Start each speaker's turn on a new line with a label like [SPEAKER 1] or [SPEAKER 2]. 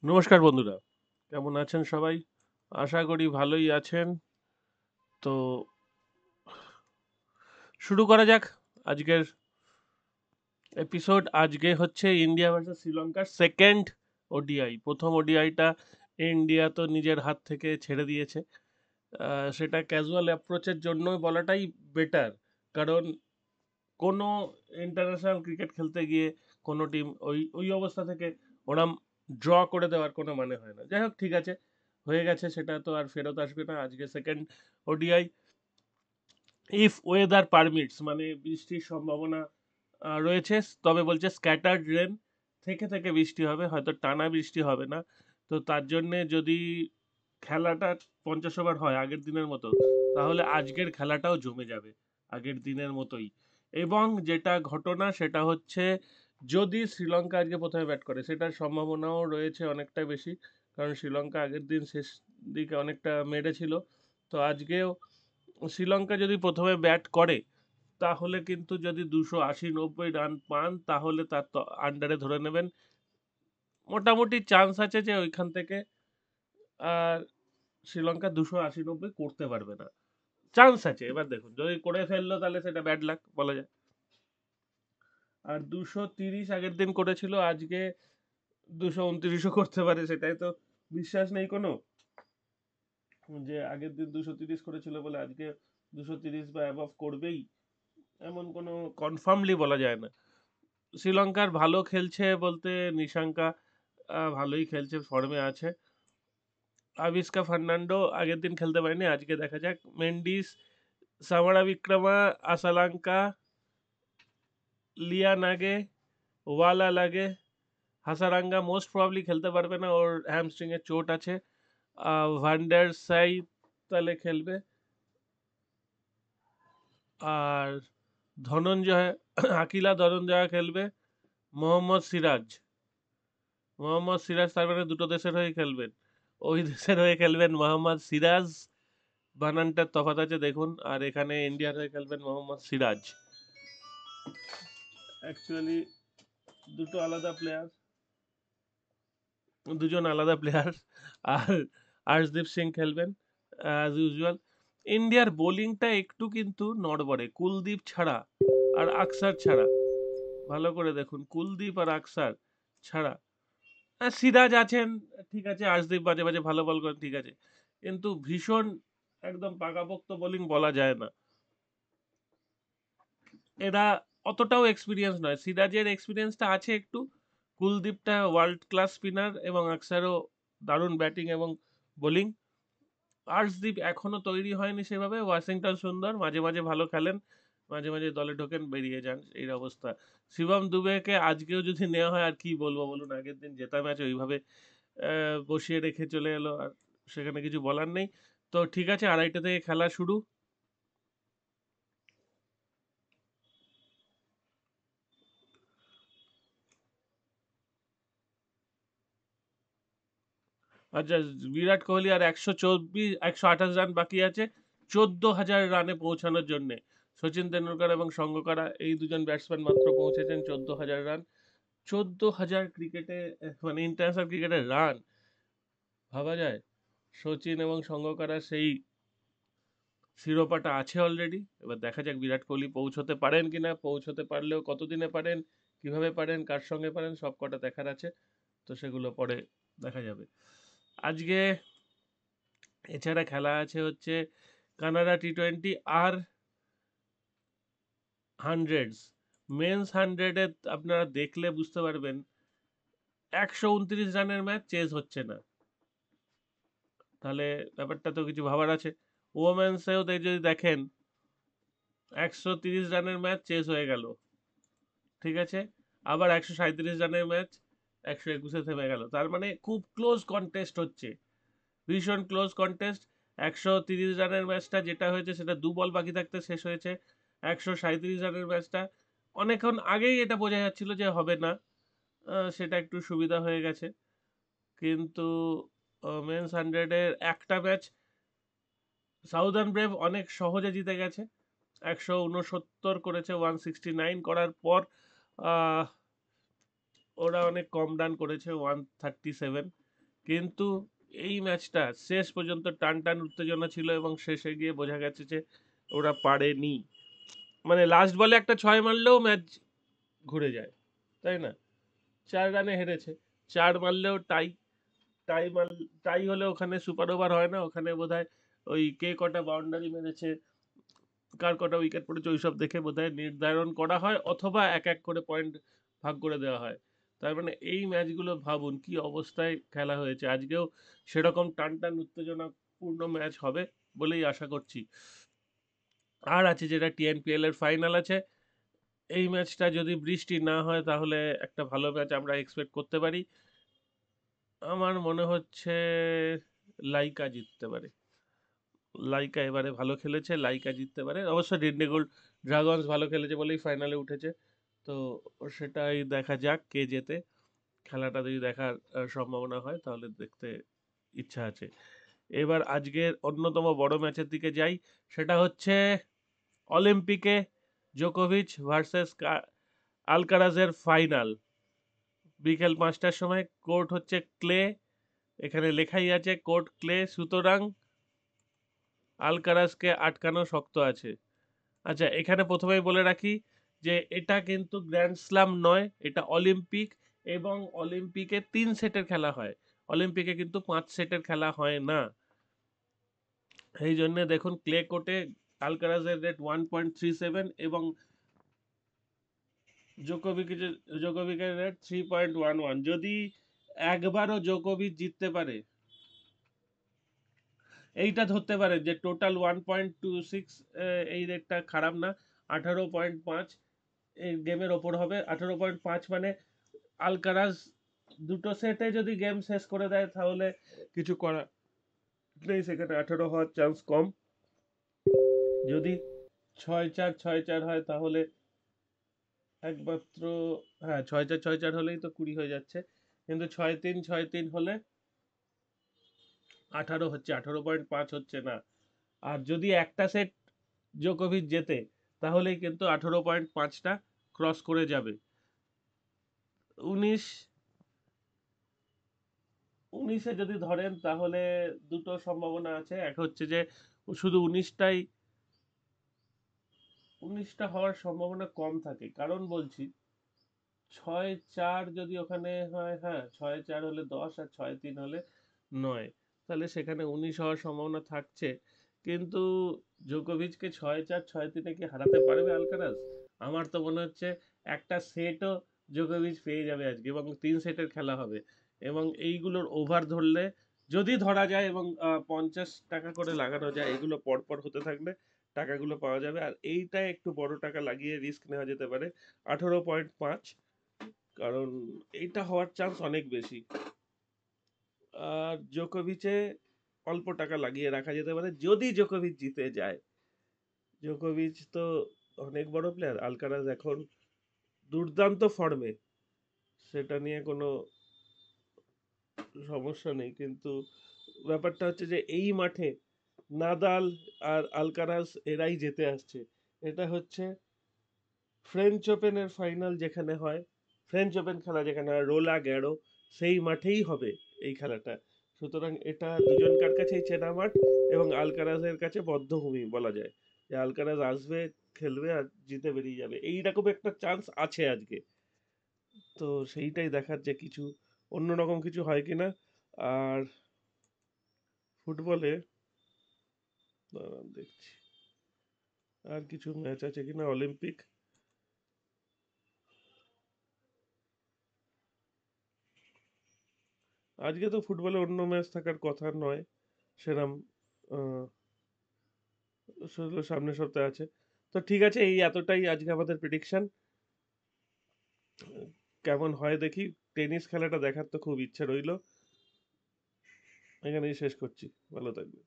[SPEAKER 1] নমস্কার বন্ধুরা, কেমন আছেন সবাই? আশা করি ভালোই আছেন। তো শুরু করা যাক আজকের এপিসোড। আজকে হচ্ছে ইন্ডিয়া ভার্সেস শ্রীলঙ্কার সেকেন্ড ওডিআই। প্রথম ওডিআইটা ইন্ডিয়া তো নিজের হাত থেকে ছেড়ে দিয়েছে। সেটা ক্যাজুয়াল অ্যাপ্রোচের জন্য বলাটাই বেটার, কারণ কোনো ইন্টারন্যাশনাল ক্রিকেট খেলতে গিয়ে কোনো টিম ওই ওই অবস্থা থেকে ওরা ড্র করে দেওয়ার কোনো মানে হয় না। যাই হোক, ঠিক আছে, হয়ে গেছে, সেটা তো আর ফেরত আসবে না। আজকে second ODI, if weather permits, মানে বৃষ্টির সম্ভাবনা রয়েছে, তবে বলছে স্ক্যাটার্ড রেন, থেকে থেকে বৃষ্টি হবে, হয়তো টানা বৃষ্টি হবে না। তো তার জন্যে যদি খেলাটা 50 ওভার হয় আগের দিনের মতো, তাহলে আজকের খেলাটাও জমে যাবে আগের দিনের মতোই। এবং যেটা ঘটনা সেটা হচ্ছে, যদি শ্রীলঙ্কা আজকে প্রথমে ব্যাট করে, সেটার সম্ভাবনাও রয়েছে অনেকটা বেশি, কারণ শ্রীলঙ্কা আগের দিন শেষ দিকে অনেকটা মেরেছিল। তো আজকেও শ্রীলঙ্কা যদি প্রথমে ব্যাট করে, তাহলে কিন্তু যদি 280-90 রান পান, তাহলে তার আন্ডারে ধরে নেবেন। মোটামুটি চান্স আছে যে ওইখান থেকে আর শ্রীলঙ্কা 280-90 করতে পারবে না, চান্স আছে। এবার দেখুন, যদি করে ফেললো তাহলে সেটা ব্যাড লাক বলা যায়। আর 230 আগের দিন করেছিল, আজকে 229ও করতে পারে, সেটাই তো বিশ্বাস নেই কোনো, যে আগের দিন 230 করেছিল বলে আজকে 230 বা অ্যাবভ করবেই, এমন কোনো কনফার্মলি বলা যায় না। শ্রীলঙ্কার ভালো খেলছে বলতে নিশাঙ্কা ভালোই খেলছে, ফর্মে আছে। আবিস্কা ফার্নান্ডো আগের দিন খেলতে পারেনি, আজকে দেখা যাক। মেন্ডিস, সামারা বিক্রমা, আসালাঙ্কা, লিয়া নাগে, ওয়ালা লাগে, হাসারাঙ্গা মোস্ট প্রবাবলি খেলতে পারবে না, ওর হ্যামস্ট্রিং এর চোট আছে। ভান্ডার সাই তাহলে খেলবে। আর ধনঞ্জয়, আকিলা ধনঞ্জয় খেলবে। মোহাম্মদ সিরাজ, তার মানে দুটো দেশের হয়ে খেলবেন। ওই দেশের হয়ে খেলবেন মোহাম্মদ সিরাজ, বানানটার তফাৎ আছে দেখুন। আর এখানে ইন্ডিয়ার হয়ে খেলবেন মোহাম্মদ সিরাজ। অ্যাকচুয়ালি দুটো আলাদা প্লেয়ার, দুজন আলাদা প্লেয়ার। আর আর্শদীপ সিং খেলবেন অ্যাজ ইউজুয়াল। ইন্ডিয়ার বোলিংটা একটু কিন্তু নড়বড়ে, কুলদীপ ছাড়া আর আকসার ছাড়া। ভালো করে দেখুন, কুলদীপ আর আকসার ছাড়া। হ্যাঁ, সিরাজ আছেন, ঠিক আছে, আর্শদীপ মাঝে মাঝে ভালো বল করেন, ঠিক আছে, কিন্তু ভীষণ একদম পাকাপোক্ত বোলিং বলা যায় না। এরা অতটাও এক্সপিরিয়েন্স নয়, সিরাজের এক্সপিরিয়েন্সটা আছে একটু, কুলদীপটা ওয়ার্ল্ড ক্লাস স্পিনার, এবং আকসারও দারুণ ব্যাটিং এবং বোলিং। আর্শদীপ এখনো তৈরি হয়নি সেভাবে। ওয়াশিংটন সুন্দর মাঝে মাঝে ভালো খেলেন, মাঝে মাঝে দলে ঢোকেন, বেরিয়ে যান, এই অবস্থা। শিবম দুবেকে আজকেও যদি নেওয়া হয়, আর কি বলবো বলুন, আগের দিন জেতা ম্যাচ ওইভাবে বসিয়ে রেখে চলে এলো, আর সেখানে কিছু বলার নেই। তো ঠিক আছে, 2:30 থেকে খেলা শুরু। আচ্ছা, বিরাট কোহলি আর 128 রান বাকি আছে 14,000 রানে পৌঁছানোর জন্যে। সচিন তেন্ডুলকর এবং সঙ্গকারা, এই দুজন ব্যাটসম্যান মাত্র পৌঁছেছেন 14,000 রান। 14,000 ক্রিকেটে, মানে ইন্টারন্যাশনাল ক্রিকেটের রান, ভাবা যায়? সচিন এবং সঙ্গকারা সেই শিরোপাটা আছে অলরেডি। এবার দেখা যাক বিরাট কোহলি পৌঁছতে পারেন কিনা, পৌঁছতে পারলেও কতদিনে পারেন, কিভাবে পারেন, কার সঙ্গে পারেন, সব কটা দেখার আছে। তো সেগুলো পরে দেখা যাবে। আজকে এছাড়া খেলা আছে হচ্ছে কানাডা টি-20 আর হান্ড্রেডস। মেন্স হান্ড্রেডে আপনারা দেখলে বুঝতে পারবেন, 129 রানের ম্যাচ চেজ হচ্ছে না, তাহলে ব্যাপারটা তো কিছু ভাবার আছে। ওমেন্সেও যদি দেখেন, 130 রানের ম্যাচ চেজ হয়ে গেল, ঠিক আছে, আবার 137 রানের ম্যাচ 121-এ থেমে গেল, তার মানে খুব ক্লোজ কন্টেস্ট হচ্ছে, ভীষণ ক্লোজ কন্টেস্ট। 130 রানের ম্যাচটা যেটা হয়েছে, সেটা 2 বল বাকি থাকতে শেষ হয়েছে। 137 রানের ম্যাচটা অনেকক্ষণ আগেই এটা বোঝা যাচ্ছিল যে হবে না, সেটা একটু সুবিধা হয়ে গেছে। কিন্তু মেন্স হান্ড্রেডের একটা ম্যাচ সাউদার্ন ব্রেভ অনেক সহজে জিতে গেছে, 169 করেছে, 169 করার পর আহ, ওরা অনেক কম রান করেছে, 137। কিন্তু এই ম্যাচটা শেষ পর্যন্ত টান টান উত্তেজনা ছিল এবং শেষে গিয়ে বোঝা গেছে যে ওরা পারেনি। মানে লাস্ট বলে একটা 6 মারলেও ম্যাচ ঘুরে যায়, তাই না? 4 রানে হেরেছে, 4 মারলেও টাই, টাই মার টাই হলে ওখানে সুপার ওভার হয় না, ওখানে বোধহয় ওই কে কটা বাউন্ডারি মেরেছে, কার কটা উইকেট পড়েছে ওইসব দেখে বোধহয় নির্ধারণ করা হয়, অথবা এক এক করে পয়েন্ট ভাগ করে দেওয়া হয়। তার মানে এই ম্যাচগুলো ভাবুন কি অবস্থায় খেলা হয়েছে। আজকেও সেরকম টান টান উত্তেজনাপূর্ণ ম্যাচ হবে বলেই আশা করছি। আর আছে যেটা টিএনপিএল এর ফাইনাল আছে, এই ম্যাচটা যদি বৃষ্টি না হয় তাহলে একটা ভালো ম্যাচ আমরা এক্সপেক্ট করতে পারি। আমার মনে হচ্ছে লাইকা জিততে পারে। লাইকা এবারে ভালো খেলেছে, লাইকা জিততে পারে। অবশ্য ডিন্ডিগুল ড্রাগনস ভালো খেলেছে বলেই ফাইনালে উঠেছে। তো সেটাই দেখা যাক কে জেতে। খেলাটা যদি দেখার সম্ভাবনা হয় তাহলে দেখতে ইচ্ছা আছে। এবার আজকের অন্যতম বড় ম্যাচের দিকে যাই, সেটা হচ্ছে অলিম্পিকে জোকোভিচ ভার্সেস আলকারাজের ফাইনাল। বিকেল 5টার সময়, কোর্ট হচ্ছে ক্লে, এখানে লেখাই আছে কোর্ট ক্লে, সুতরাং আলকারাজকে আটকানো শক্ত আছে। আচ্ছা, এখানে প্রথমেই বলে রাখি যে এটা কিন্তু গ্র্যান্ড স্ল্যাম নয়, এটা অলিম্পিক, এবং অলিম্পিকে 3 সেটের খেলা হয়। অলিম্পিকে কিন্তু 5 সেটের খেলা হয় না। এই জন্য দেখুন ক্লে কোর্টে আলকারাজের রেট 1.37 এবং জোকোভিকের জোকোভিকের রেট 3.11। যদি একবারও জোকোভিচ জিততে পারে, এইটা ধরতে পারে যে টোটাল 1.26, এই রেটটা খারাপ না। 18.5 এই গেমের ওপর হবে। 18.5 মানে আলকারাজ দুটো সেটে যদি গেম শেষ করে দেয় তাহলে কিছু করা নেই, সেখানে 18 হওয়ার চান্স কম। যদি 6-4 হয় তাহলে একমাত্র, হ্যাঁ 6-4 হলেই তো 20 হয়ে যাচ্ছে, কিন্তু 6-3 হলে 18 হচ্ছে, 18.5 হচ্ছে না। আর যদি একটা সেট জোকোভিচ জেতে তাহলেই কিন্তু 18.5টা ক্রস করে যাবে। 19 19-এ যদি ধরেন তাহলে দুটো সম্ভাবনা আছে। এক হচ্ছে যে শুধু 19টা হওয়ার সম্ভাবনা কম থাকে, কারণ বলছি 6-4 যদি ওখানে হয়, হ্যাঁ 6-4 হলে 10 আর 6-3 হলে 9, তাহলে সেখানে 19 হওয়ার সম্ভাবনা থাকছে। কিন্তু জোকোভিচকে 6-4 6-3 কি হারাতে পারবে আলকারাজ? আমার তো মনে হচ্ছে একটা সেটও জোকোভিচ পেয়ে যাবে আজকে, এবং 3 সেটের খেলা হবে। এবং এইগুলোর ওভার ধরলে, যদি ধরা যায় এবং 50 টাকা করে লাগানো যায়, এগুলো পরপর হতে থাকলে টাকাগুলো পাওয়া যাবে। আর এইটাই একটু বড় টাকা লাগিয়ে রিস্ক নেওয়া যেতে পারে। 18.5, কারণ এইটা হওয়ার চান্স অনেক বেশি। আর জোকোভিচে অল্প টাকা লাগিয়ে রাখা যেতে পারে যদি জোকোভিচ জিতে যায়। জোকোভিচ তো অনেক বড় প্লেয়ার, আলকারাজ এখন দুর্দান্ত ফর্মে, সেটা নিয়ে কোনো সমস্যা নেই। কিন্তু ব্যাপারটা হচ্ছে যে এই মাঠে নাদাল আর আলকারাজ এরাই জিতে আসছে। এটা হচ্ছে ফ্রেঞ্চ ওপেনের ফাইনাল যেখানে হয়, ফ্রেঞ্চ ওপেন খেলা যেখানে হয় রোলা গ্যারো, সেই মাঠেই হবে এই খেলাটা। সুতরাং এটা দুজনকার কাছেই চেনা মাঠ, এবং আলকারাজের কাছে বদ্ধভূমি বলা যায়, যে আলকারাজ আসবে, খেলবে আর জিতে বেরিয়ে যাবে, এইরকম একটা চান্স আছে আজকে। তো সেইটাই দেখার যে কিছু অন্যরকম কিছু হয় কিনা। আর ফুটবলে দাঁড়ান দেখছি আর কিছু ম্যাচ আছে কিনা অলিম্পিক। আজকে তো ফুটবলে অন্য ম্যাচ থাকার কথা নয় সেরম, আহ, সামনের সপ্তাহে আছে। তো ঠিক আছে, এই এতটাই আজকে আমাদের প্রেডিকশন। কেমন হয় দেখি। টেনিস খেলাটা দেখার তো খুব ইচ্ছে রইলো। এখানেই শেষ করছি, ভালো থাকবে।